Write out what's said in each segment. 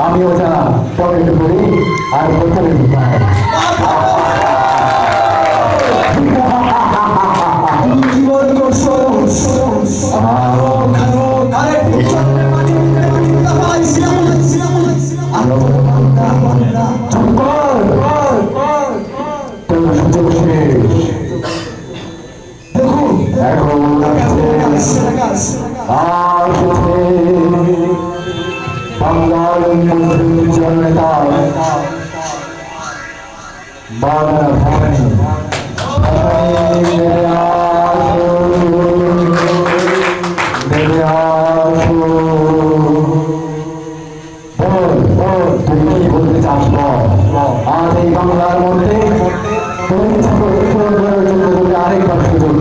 আমিও জানা পকেট করি আর প্রথমে বাংলার জনতা বাংলা ভবানী তুমি কি বলতে চাস আজ এই বাংলার মধ্যে তুমি আরেকবার সুযোগ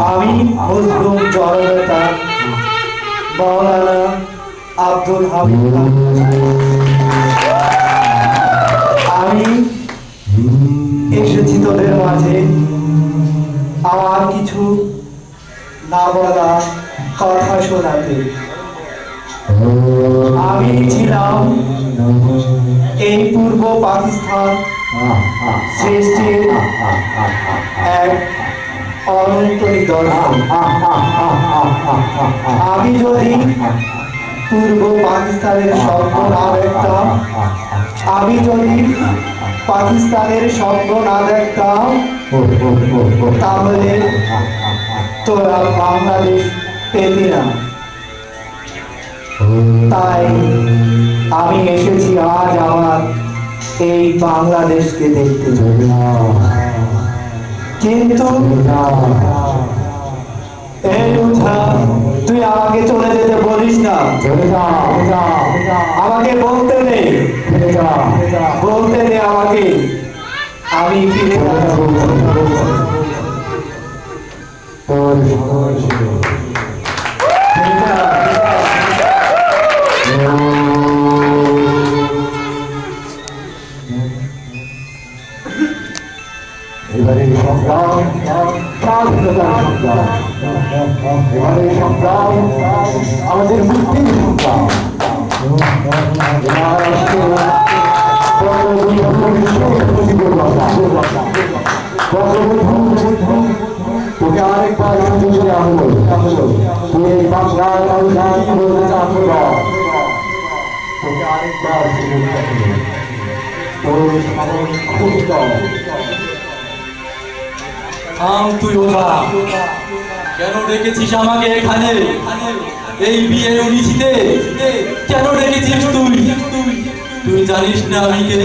আমি মজলুম জননেতা মাওলানা আব্দুল হামিদ আমি এসেছি তোদের মাঝে আমার কিছু না বলা কথা শোনাতে। আমি ছিলাম এই পূর্ব পাকিস্তান সৃষ্টির এক অনন্ত নিদর্শন। আমি যদি পূর্ব পাকিস্তানের স্বপ্ন না দেখতাম, আমি যদি পাকিস্তানের স্বপ্ন না দেখতাম, তাহলে তোরা বাংলাদেশ পেতি না। তাই আমি এসেছি আজ আমার এই বাংলাদেশকে দেখতে। কিন্তু তুই আমাকে চলে যেতে বলিস না, আমাকে বলতে নেই, বলতে নেই আমাকে, আমি ফিরে এবারে সংগ্রাম এবারে সংগ্রাম আমাদের মুক্তির সংগ্রাম। তোকে আরেকবার সুযোগ দেওয়া হলো, তুই এই বাংলার বলতে চাস, তোকে আরেকবার সুযোগ দেওয়া হলো, তোর সামনে খুব তুই ওঠা, কেন ডেকেছিস আমাকে এখানে? এই বিয়ে উনিছিতে কেন ডেকেছিস তুই? তুই জানিস না আমি কে?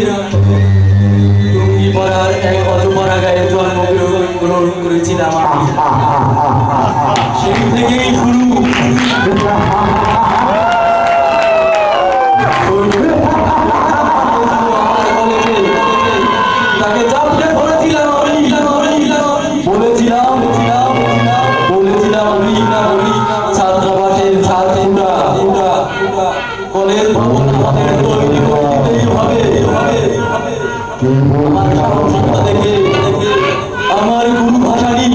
তুমি পড়ার এক অজপাড়া গায়ে জন্মগ্রহণ করেছিলাম। সেই থেকেই শুরু তাকে চাপতে ধরেছিলাম বলেছিলাম আমি ছাত্রাবাসের ছাত্রীরা কলেজ ভবন আমাদের তৈরি করতেই হবে। আমার সাহসতা দেখে আমার গুরু ভাষানি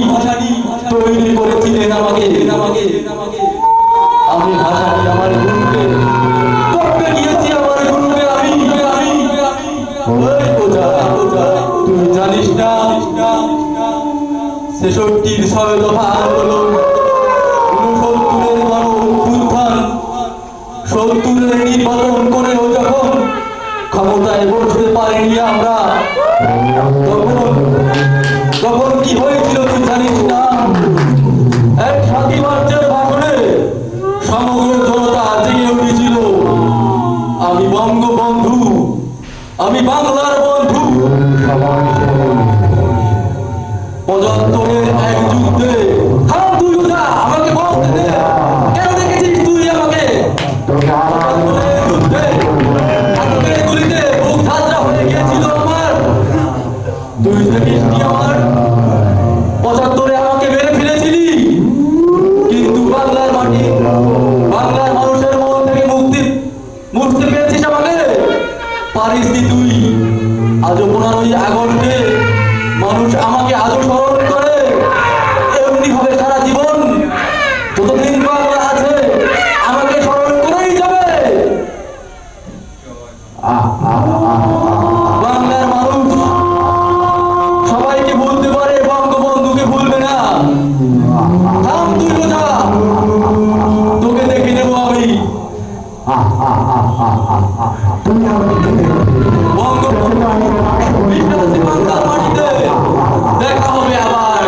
তৈরি করেছিলেন আমাকে। ছেষট্টির ৬ দফা আন্দোলন, ৬৯-এর গণ-অভ্যুত্থান, ৭০-এর নির্বাচন করেও যখন ক্ষমতায় বসতে পারিনি আমরা, তখন কি হয়েছিল তুই জানিস না? এক ৭ই মার্চের ভাষণে সমগ্র জনতা জেগে উঠেছিল, আমি বঙ্গবন্ধু, আমি বাংলার বন্ধু। ৭৫-এর এক যুদ্ধে থাম তুই ওটা, আমাকে বলতে দে, কেন দেখেছিস তুই আমাকে? ৭৫-এর যুদ্ধে আতঙ্কের গুলিতে বুক ধাঁধরা হয়ে গিয়েছিল আমার, তুই দেখিসনি আমার? ৭৫-এ আমাকে মেরে ফেলেছিলি, কিন্তু বাংলার মাটি, বাংলার মানুষের মন থেকে মুক্তি পেয়েছিস আমাকে, পারিসনি তুই। আজও 15ই আগস্টে মানুষ আমাকে আজও স্মরণ করে, এমনি ভাবে সারা জীবন যতদিন বাংলা আছে আমাকে স্মরণ করেই যাবে। বাংলার মানুষ সবাইকে ভুলতে পারে, বঙ্গবন্ধুকে ভুলবে না। থাম তুই বোঝা, তোকে দেখে নেবো আমি। বঙ্গবন্ধু বাংলার মাটিতে দেখা হবে আবার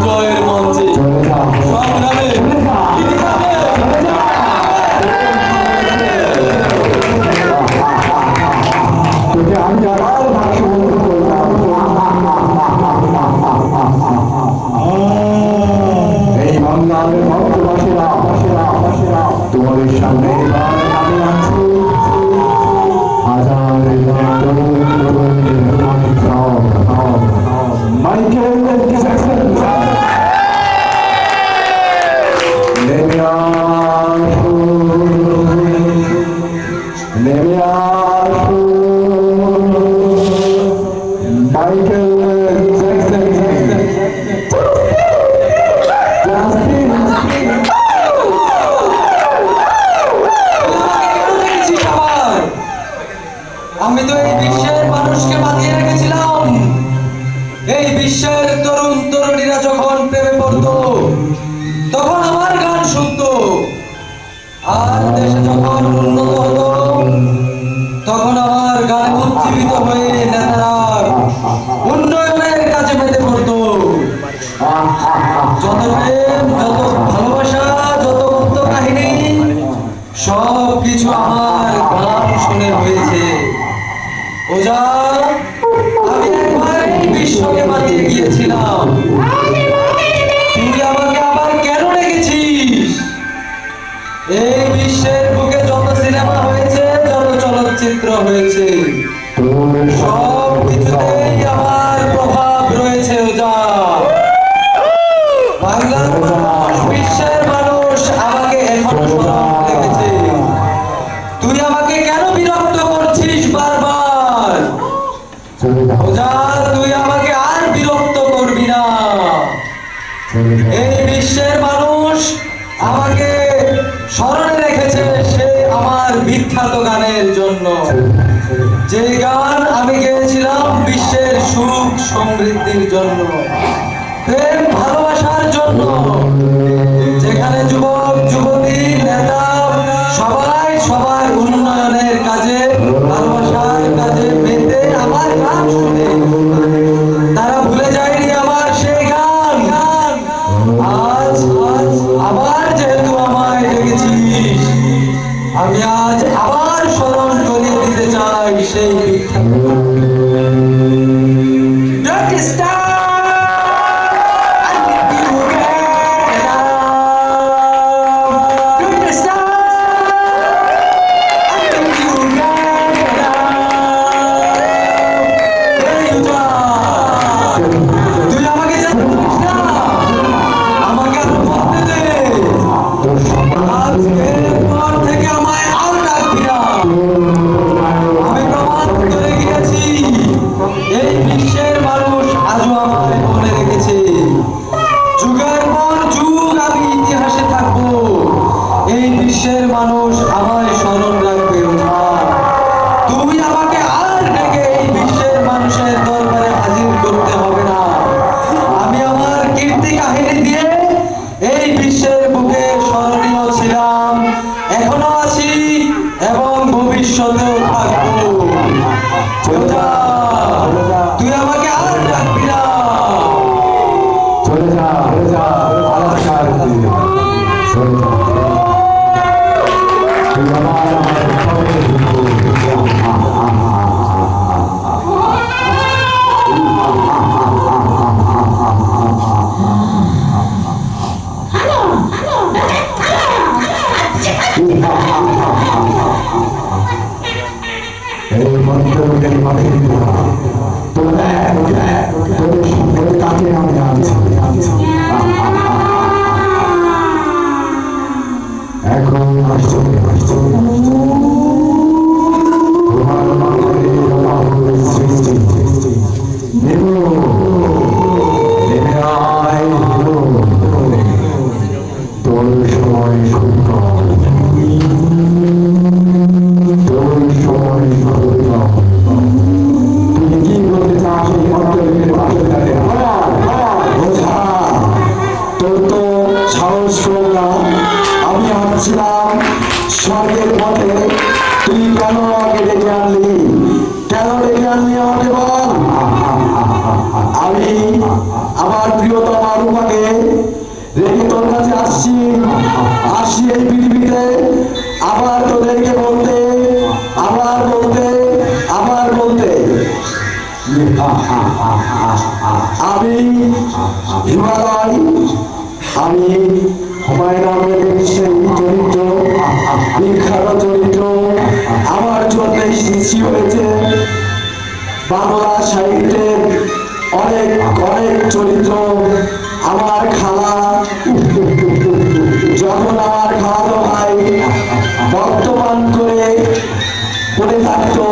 জয়ের মঞ্চে, সংগ্রামে, ইতিহাসে। তোকে আমি আবার ভাষবন্ধু করলাম। এই বাংলার ভক্তবাসীরা, তোমাদের সামনে এবার আমি আছি হাজার মাইকেল জ্যাকসন। নেমে আসুন মাইকেল জ্যাকসন। আমি তো এই বিশ্বের মানুষকে বাঁধিয়ে রেখেছিলাম। এই বিশ্বের তরুণ তরুণীরা যখন প্রেমে পড়তো তখন আমার গান শুনতো, আর দেশে যখন উন্নত হতো তখন আমার গানে উজ্জীবিত হয়ে নেতারা উন্নয়নের কাজে মেতে পড়তো। যত প্রেম, যত ভালোবাসা, যত গুপ্ত কাহিনী, সব কিছু আমার গান শুনে হয়েছে। ওজা, আমি একবার এই বিশ্বকে বাঁচিয়ে গিয়েছিলাম, তুই আমাকে আবার কেন রেখেছিস? এই বিশ্বের বুকে যত সিনেমা হয়েছে, যত চলচ্চিত্র হয়েছে, সব কিছুতেই আমার প্রভাব রয়েছে। ওজা, বাংলার মানুষ, বিশ্বের মানুষ আমাকে এখনো স্মরণ রেখেছে। তুই আমাকে কেন বিরক্ত করছিস বারবার? ওজা, তুই আমাকে আর বিরক্ত করবি না। এই বিশ্বের মানুষ আমাকে স্মরণে রেখেছে সে আমার বিখ্যাত গানের জন্য, যে গান আমি গেয়েছিলাম বিশ্বের সুখ সমৃদ্ধির জন্য, প্রেম ভালোবাসার জন্য, যেখানে যুবক যুবতী নেতা সবাই সবার উন্নয়নের কাজে, ভালোবাসার কাজে মেতে আমার গান শুনে তারা ভুলে যায়নি আমার সেই গান। আজ আবার যেহেতু আমায় ডেকেছিস, আমি আজ আবার স্মরণ করিয়ে দিতে চাই সেই বিখ্যাত Rockstar! I think you will get it out. Rockstar! I think you will get it out. There you go. তুই আমাকে জানিস না, আমাকে আর বলতে দে। আজকের পর থেকে আমায় আর ডাকবি না। আমি প্রমাণ করে গিয়েছি, এই বিশ্বের মানুষ আজও আমায় মনে রেখেছে। যুগের পর যুগ আমি ইতিহাসে থাকবো, এই বিশ্বের মানুষ আমায় স্মরণ রাখবে। ওঝা, তুই আমাকে আর ডেকে এই বিশ্বের মানুষের দরবারে হাজির করতে হবে না। আমি আমার এই মন্ত্রকের মাঠে তোদের সঙ্গে কাকে আমি আনছি এখন আসছে তোমার মাথায় রাহুল সৃষ্টি নেমে আয় তোর সময় খুব কম তোর সময় খুব কম তুই কি বলতে চাস এই মন্ত্রকের পাশে দাঁড়িয়ে বোঝা তোর তো সাহস করলাম আমি আসছিলাম স্বর্গের পথে তুই কেন আমাকে ডেকে আনলি আমাকে বল আমি আমার প্রিয়তমা রূপাকে রেখে তোর কাছে আসছি এই পৃথিবীতে আবার তোদেরকে বলতে আমি হিমালয় আমি হুমায়ুন আহমেদের সেই চরিত্র বিখ্যাত চরিত্র আমার জন্য সৃষ্টি হয়েছে বাংলা সাহিত্যের অনেক অনেক চরিত্র আমার খালা যখন আমার খালাতো ভাই বর্তমান করে পড়ে থাকতো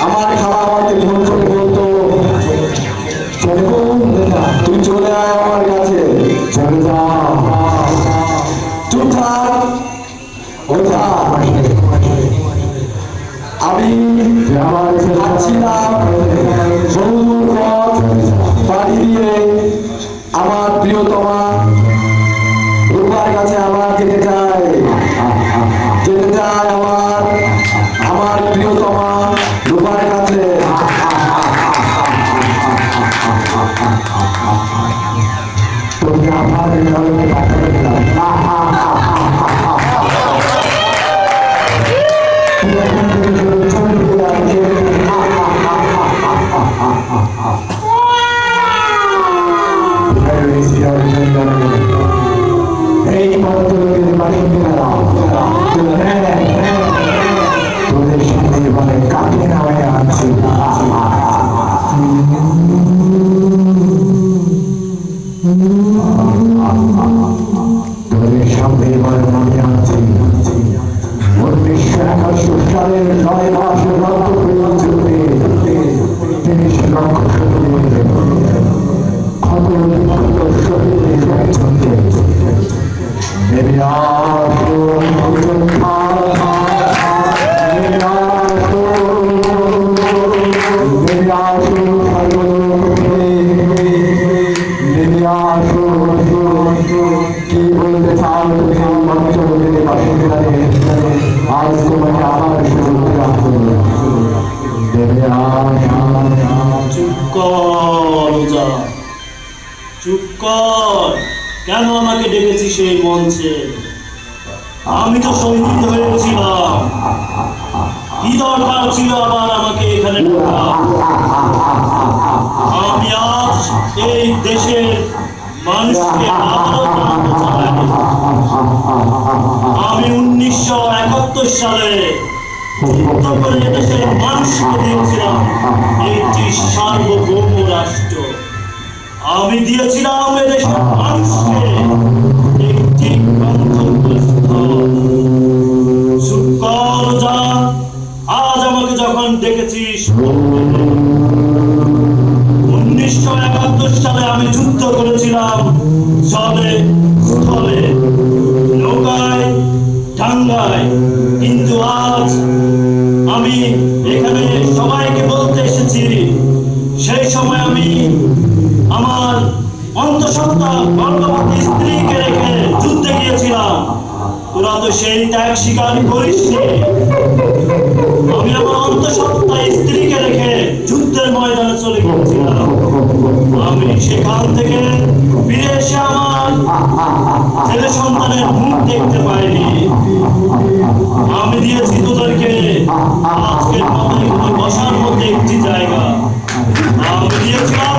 আমার খালা আমাকে ফোন করে বলতো তুই চলে আয় আমার কাছে চলে যা চুপ থাক আমি যাচ্ছিলাম বহুদূর পথ পাড়ি দিয়ে আমার প্রিয়তমা রূপার কাছে আমার যেতে চাই আমার প্রিয়তমা রূপার কাছে তুমি আমার পাঠাতে দিলাম এই মন্ত্রকের বাসিন্দারা তোদের সঙ্গে বলে কাকে নামে আনছি তোদের সঙ্গে বলে নামে আনছি 1971 সালের 9 মাসের রক্তপ্রিয় যুদ্ধে 30 লক্ষ শহীদের ক্ষত বিক্ষত শহীদের একজনকে নেমে আসুন কি বলতে চাও তুমি মন্ত্রকের বাসিন্দাদের আজ তোমাকে আমার শুরু রাখতে চুপ কর ওজা, চুপ কর। কেন আমাকে ডেকেছি সেই মঞ্চে? আমি তো শহীদ হয়েছিলাম, কি দরকার ছিল আবার আমাকে এখানে ডাকা? আমি আজ এই দেশের মানুষকে আবারও জানাতে চাই, আমি 1971 সালে যুদ্ধ করে দেশের মানুষকে দিয়েছিলাম একটি সার্বভৌম রাষ্ট্র। আমি দিয়েছিলাম এদেশের মানুষকে একটি গন্তব্যস্থল। সুকর যা, আজ আমাকে যখন ডেকেছিস, 1971 সালে আমি যুদ্ধ করেছিলাম জলে, স্থলে, নৌকায়, ডাঙ্গায়, কিন্তু আজ আমি এখানে সবাইকে বলতে এসেছি সেই সময় আমি আমার অন্তঃসত্ত্বা গর্ভবতী স্ত্রীকে রেখে যুদ্ধে গিয়েছিলাম। তোরা তো সেই ত্যাগ স্বীকার করিসনি। আমি আমার অন্তঃসত্ত্বা স্ত্রীকে রেখে যুদ্ধের ময়দানে চলে গিয়েছিলাম। আমি সেখান থেকে ফিরে এসে আমার ছেলে সন্তানের মুখ দেখতে পাইনি। আমি দিয়েছি তোদেরকে আজকের মতো এখানে বসার মধ্যে একটি জায়গা। আমি দিয়েছিলাম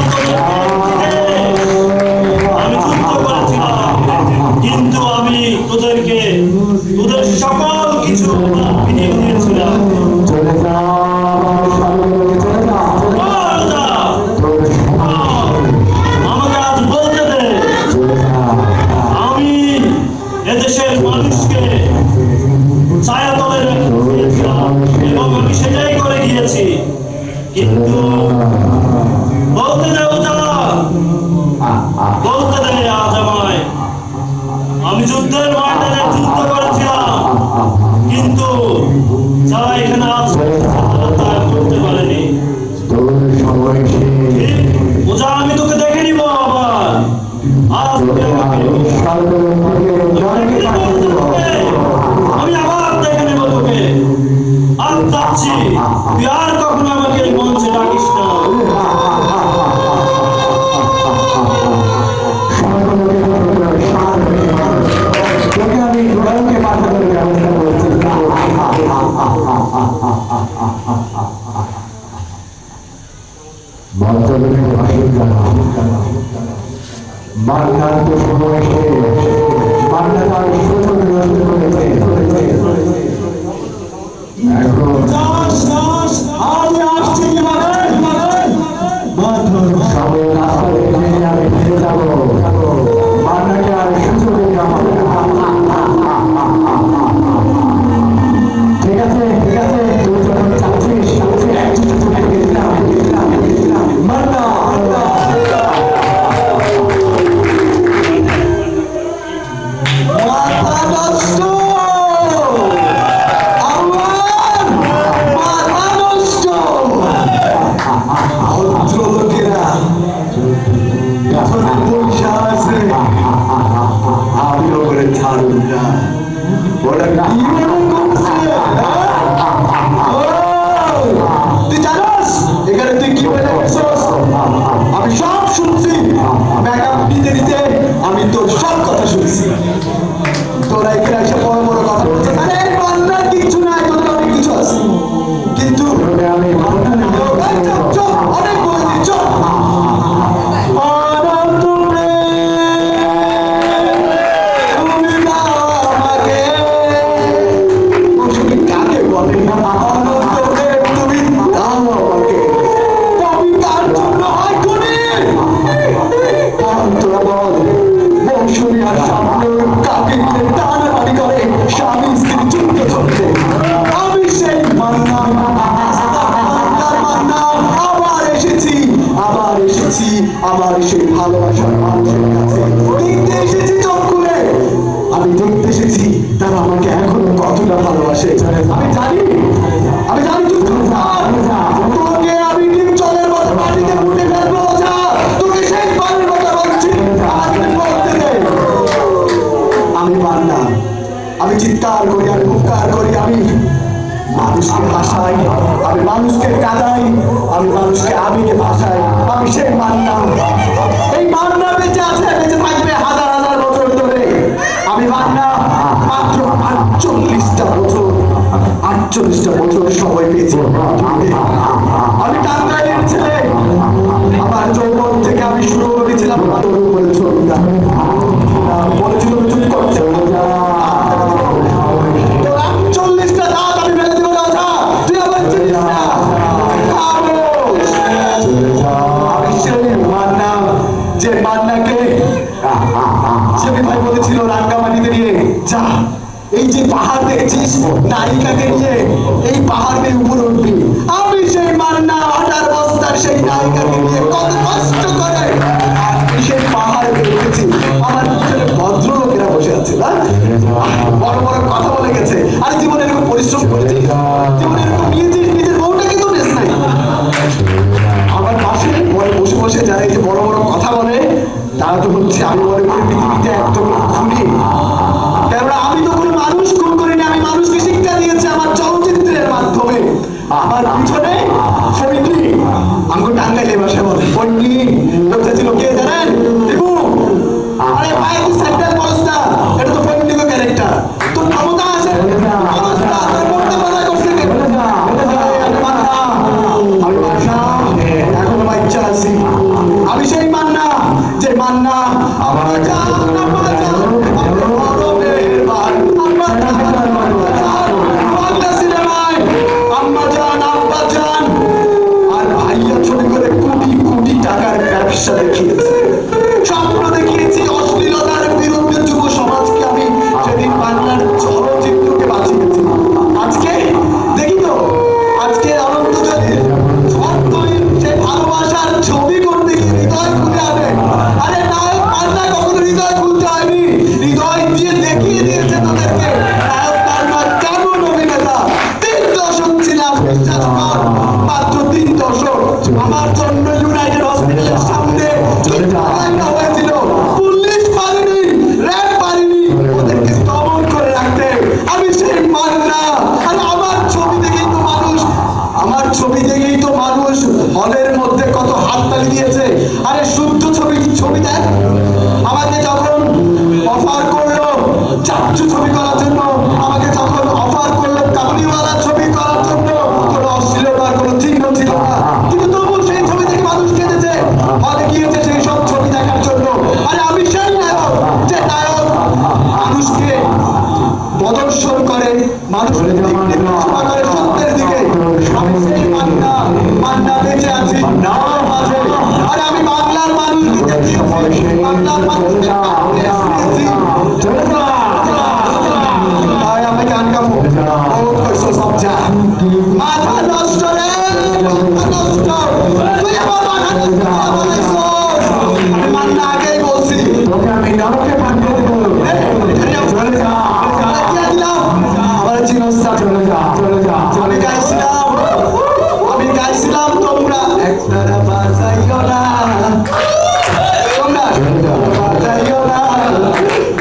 মান্নার তো সময় শেষ, মান্না তার সুযোগ নষ্ট করেছে। এখন আমি আসছি সবে রাস্তায় এসে আমি ফিরে যাব, মান্নাকে আর সুযোগ দেওয়া হবে না। ঠিক আছে ঠিক আছে, তুই যখন চাচ্ছিস মান্না মাথা নষ্ট আমার মাথা নষ্ট ভদ্রলোকেরা পয়সা আছে আমি ওপরে ছাড়ুন না ওরা কি মনে করছে তুই জানাস এখানে তুই কি বলে গেছিস আমি সব শুনছি ব্যাকআপ নিতে নিতে আমি তোর সব কথা শুনছি তোরা এখানে এসে বড় বড় কথা বলছিস আরে বান্নার কিছু নাই তোদের অনেক কিছু আছে কিন্তু আমি এই চুপ, অনেক বলেছি চুপ আনন্দে তুমি দাও আমাকে তুমি কাকে বলে আনন্দে তুমি দাও আমাকে তুমি কার জন্য হয় তুমি তোরা বল মৌসুমী আর সামনে কাকে টানাটানি করে স্বামী স্ত্রী যুদ্ধ চলছে আমি সেই মান্না আবার এসেছি আবার সেই ভালোবাসার মানুষের কাছে দেখতে এসেছি চোখ খুলে আমি দেখতে এসেছি তারা আমাকে এখনো কতটা ভালোবাসে আমি জানি তুই তোকে আমি ডিম জলের মতো মাটিতে মুটে ফেলবো যা তোকে সেই পানির কথা বলছি আমাকে বলতে দে আমি মান্না আমি চিৎকার করি আমি হুঙ্কার করি আমি মানুষকে ভাসাই আমি মানুষকে কাঁদাই আমি মানুষকে আবেগে ভাসাই আমি সেই মান্না এই মান্না বেঁচে আছে বেঁচে থাকবে হাজার হাজার বছর ধরে আমি মান্না মাত্র 48টা বছর সময় পেয়েছি আমি টাঙ্গাইলের ছেলে আমার যৌবন থেকে আমি শুরু করেছিলাম তোর উপরে ছবিটা বলেছিল চুপ করছে তোর 48টা দাঁত আমি মেরে দেবো রাজা তুই আবার চিনিস না আমি সেই মান্না যে মান্নাকে সেমি ভাই বলেছিল রাঙ্গামাটিতে নিয়ে যা এই যে পাহাড় দেখছিস নায়িকাকে নিয়ে এই পাহাড়ের উপর উঠবি আমি সেই মান্না 18 বস্তার সেই নায়িকাকে নিয়ে কত কষ্ট করে আমি সেই পাহাড়ে উঠেছি আমার পিছনে ভদ্রলোকেরা বসে আছে না বড় বড় কথা বলে গেছে আরে জীবনে এরকম পরিশ্রম করেছিস জীবনে এরকম নিয়েছিস নিজের বউটাকে তো নেস নাই আমার পাশে বসে বসে যারা এই যে বড় বড় কথা বলে তারা তো হচ্ছে আমি মনে করি পৃথিবীতে একদম খুনি কেননা আমি তো কোনো মানুষ খুন করিনি আমি মানুষকে শিক্ষা দিয়েছি আমার চলচ্চিত্রের মাধ্যমে আমার পিছনে ফৈনি আমাকে টাঙ্গাইলে ভাষায় বলে ফৈনি লোকটা ছিল কে জানেন দিবু আরে ভাই তুই সেন্ট্রাল পড়স্তা এটা তো ফৈনি দিগো ক্যারেক্টার তোর ক্ষমতা আছে অবস্থা তোর মনটা বাজায় করছে কে আমি মান্না এখন বাচ্চা আছি আমি সেই মান্না যে মান্না আমার জান আমার জান ব্যবসা দেখিয়েছে স্বপ্ন দেখিয়েছি অশ্লীলতার বিরুদ্ধে যুব সমাজকে আমি সেদিন বাংলার চলচ্চিত্রকে বাঁচিয়েছি আজকে দেখি তো আজকে অনন্ত যদি সে ভালোবাসার ছবি করতে গিয়ে হৃদয় খুলে আনে আরে নায়ক পান্না কখনো হৃদয় খুলতে হয়নি হৃদয় দিয়ে দেখিয়ে দিয়েছে তাদেরকে নায়ক পান্না কেমন অভিনেতা 3 দশক ছিলাম বিশ্বাস কর মাত্র 3 দশক আমার জন্য ইউনাইটেড হসপিটালের সামনে হয়েছিল পুলিশ পারেনি র্যাব পারেনি ওদেরকে দমন করে রাখতে আমি সেই মান্না আর আমার ছবি দেখেই তো মানুষ হলের মধ্যে কত হাততালি দিয়েছে আরে শুদ্ধ ছবি দেখ আমাকে যখন অফার করলো চাচ্চু ছবি করার জন্য আমাকে যখন অফার করলো কাবুলিওয়ালা ছবি করার জন্য কোনো অশ্লীলতার কোনো চিহ্ন ছিল না কিন্তু তবু সেই ছবি থেকে মানুষ কেঁদেছে সময় শেষ। বাংলার মানুষকে কাঁদতে শুনিয়েছি। চলে যা। তাই আমি গান গাবো। ও কইছো সব যা। মাথা নষ্ট রে, মাথা নষ্ট। তুই আমার মাথা নষ্ট করে বলেছো। আমি মান্না আগেই বলছি। তোকে আমি নরকে পাঠিয়ে দেবো। চলে যা। দিয়ে দিলাম। আমার চিরস্থান। চলে যা। চলে যা। আমি গাইছিলাম তোমরা একতারা বাজাইও না, তোমরা বাজাইও না,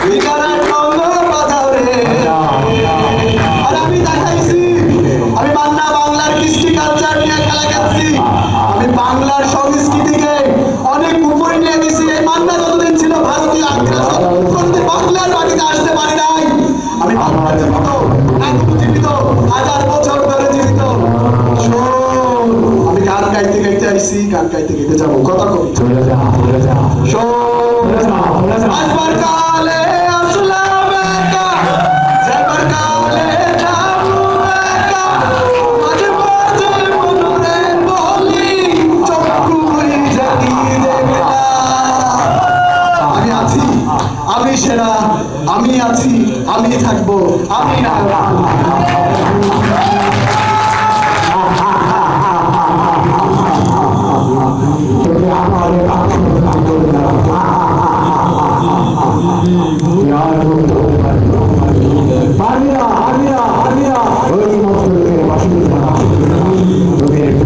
বিকারের সঙ্গ বাজাও রে। আর আমি দেখাইছি আমি মান্না বাংলার কৃষ্টি কালচার নিয়ে খেলা খেলছি, আমি বাংলার সংস্কৃতিকে অনেক উপরে নিয়ে গেছি। এই মান্না যতদিন ছিল ভারতীয় আগ্রাসন কোনদিন বাংলার মাটিতে আসতে পারি নাই। আমি বাংলা জীবিত, এখনো জীবিত, 1000 বছর ধরে জীবিত। শোন, আমি গান গাইতে গাইতে আইছি, গান গাইতে গাইতে যাবো, কথা কবি। চলে যা। চলে যা। শোন, চলে যা। চলে যা। আসবার কালে আসলাম একা, যাবার কালে যাবো একা, মাঝে মাঝে মনে বলি চক্ষু জাতি দেখলা। আমি আছি, আমি সেরা, আমি আছি, আমি থাকবো, আমি না